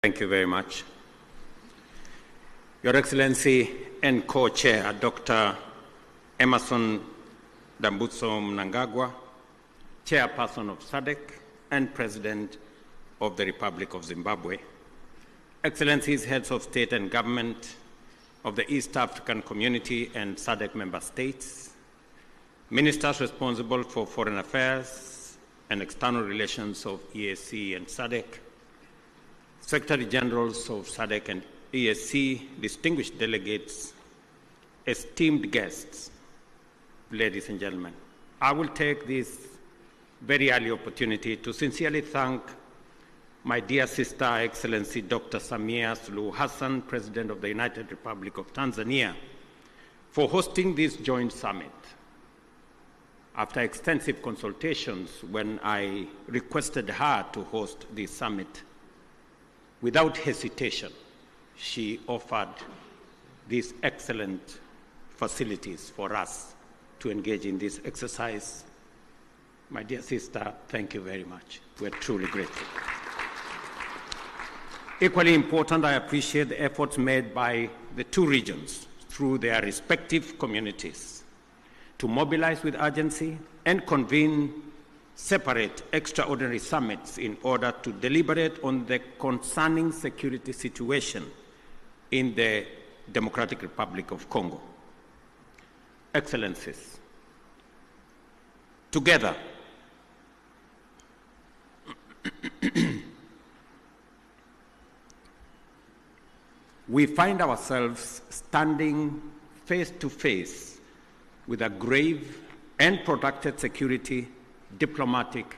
Thank you very much. Your Excellency and Co-Chair, Dr. Emerson Dambuso Mnangagwa, Chairperson of Sadc and President of the Republic of Zimbabwe, Excellencies, Heads of State and Government of the East African Community and Sadc member states, Ministers responsible for Foreign Affairs and External Relations of EAC and Sadc, Secretary Generals of Sadc and EAC, distinguished delegates, esteemed guests, ladies and gentlemen, I will take this very early opportunity to sincerely thank my dear sister, Excellency Dr. Samia Suluhu Hassan, President of the United Republic of Tanzania, for hosting this joint summit. After extensive consultations, when I requested her to host this summit, without hesitation, she offered these excellent facilities for us to engage in this exercise. My dear sister, thank you very much. We're truly grateful. Equally important, I appreciate the efforts made by the two regions through their respective communities to mobilize with urgency and convene separate extraordinary summits in order to deliberate on the concerning security situation in the Democratic Republic of Congo. Excellencies, together, we find ourselves standing face to face with a grave and protracted security, diplomatic,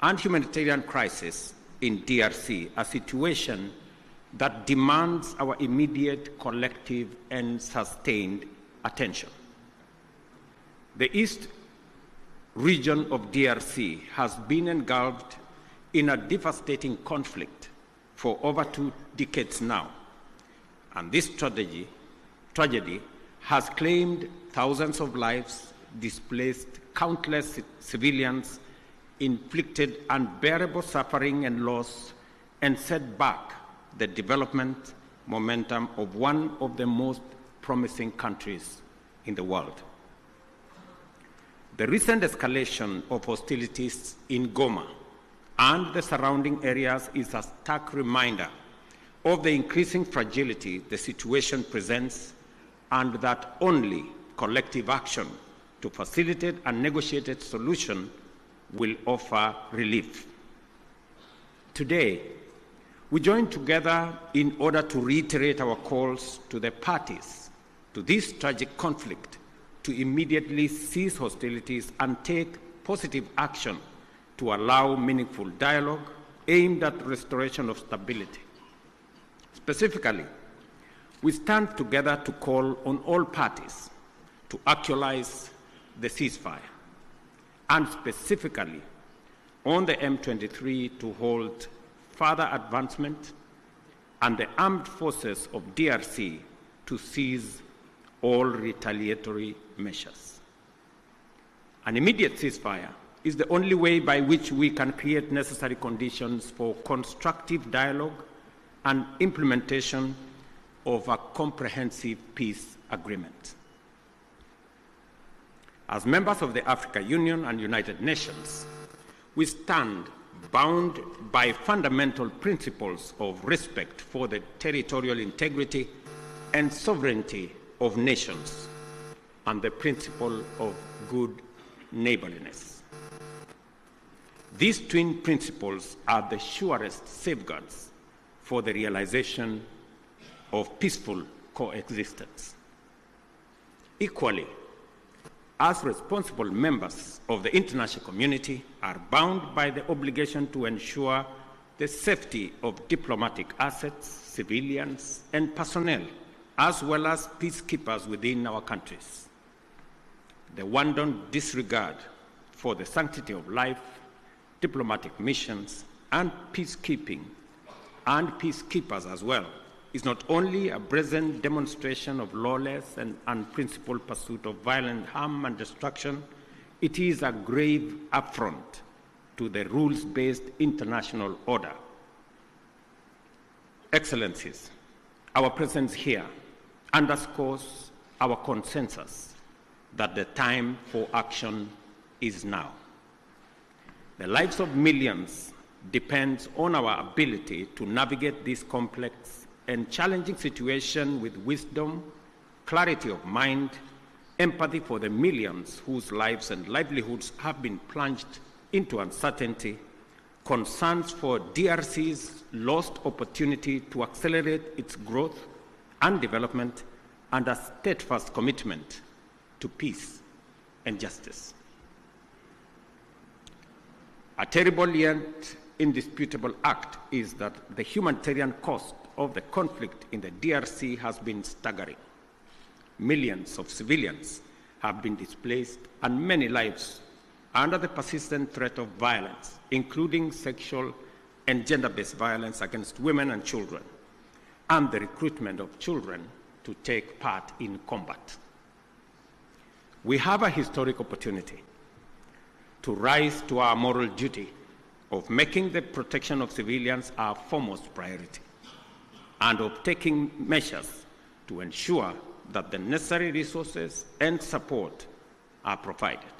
and humanitarian crisis in DRC, a situation that demands our immediate, collective, and sustained attention. The East region of DRC has been engulfed in a devastating conflict for over 2 decades now, and this tragedy has claimed thousands of lives, displaced countless civilians, inflicted unbearable suffering and loss, and set back the development momentum of one of the most promising countries in the world. The recent escalation of hostilities in Goma and the surrounding areas is a stark reminder of the increasing fragility the situation presents, and that only collective action to facilitate a negotiated solution will offer relief. Today, we join together in order to reiterate our calls to the parties to this tragic conflict to immediately cease hostilities and take positive action to allow meaningful dialogue aimed at restoration of stability. Specifically, we stand together to call on all parties to actualize the ceasefire, and specifically on the M23 to hold further advancement and the armed forces of DRC to cease all retaliatory measures. An immediate ceasefire is the only way by which we can create necessary conditions for constructive dialogue and implementation of a comprehensive peace agreement. As members of the African Union and United Nations, we stand bound by fundamental principles of respect for the territorial integrity and sovereignty of nations and the principle of good neighborliness. These twin principles are the surest safeguards for the realization of peaceful coexistence. Equally, as responsible members of the international community are bound by the obligation to ensure the safety of diplomatic assets, civilians, and personnel, as well as peacekeepers within our countries. The wanton disregard for the sanctity of life, diplomatic missions, and peacekeeping, and peacekeepers as well, is not only a brazen demonstration of lawless and unprincipled pursuit of violent harm and destruction, it is a grave affront to the rules-based international order. Excellencies, our presence here underscores our consensus that the time for action is now. The lives of millions depends on our ability to navigate this complex and challenging situation with wisdom, clarity of mind, empathy for the millions whose lives and livelihoods have been plunged into uncertainty, concerns for DRC's lost opportunity to accelerate its growth and development, and a steadfast commitment to peace and justice. A terrible yet indisputable act is that the humanitarian cost of the conflict in the DRC has been staggering. Millions of civilians have been displaced and many lives under the persistent threat of violence, including sexual and gender-based violence against women and children, and the recruitment of children to take part in combat. We have a historic opportunity to rise to our moral duty of making the protection of civilians our foremost priority, and of taking measures to ensure that the necessary resources and support are provided.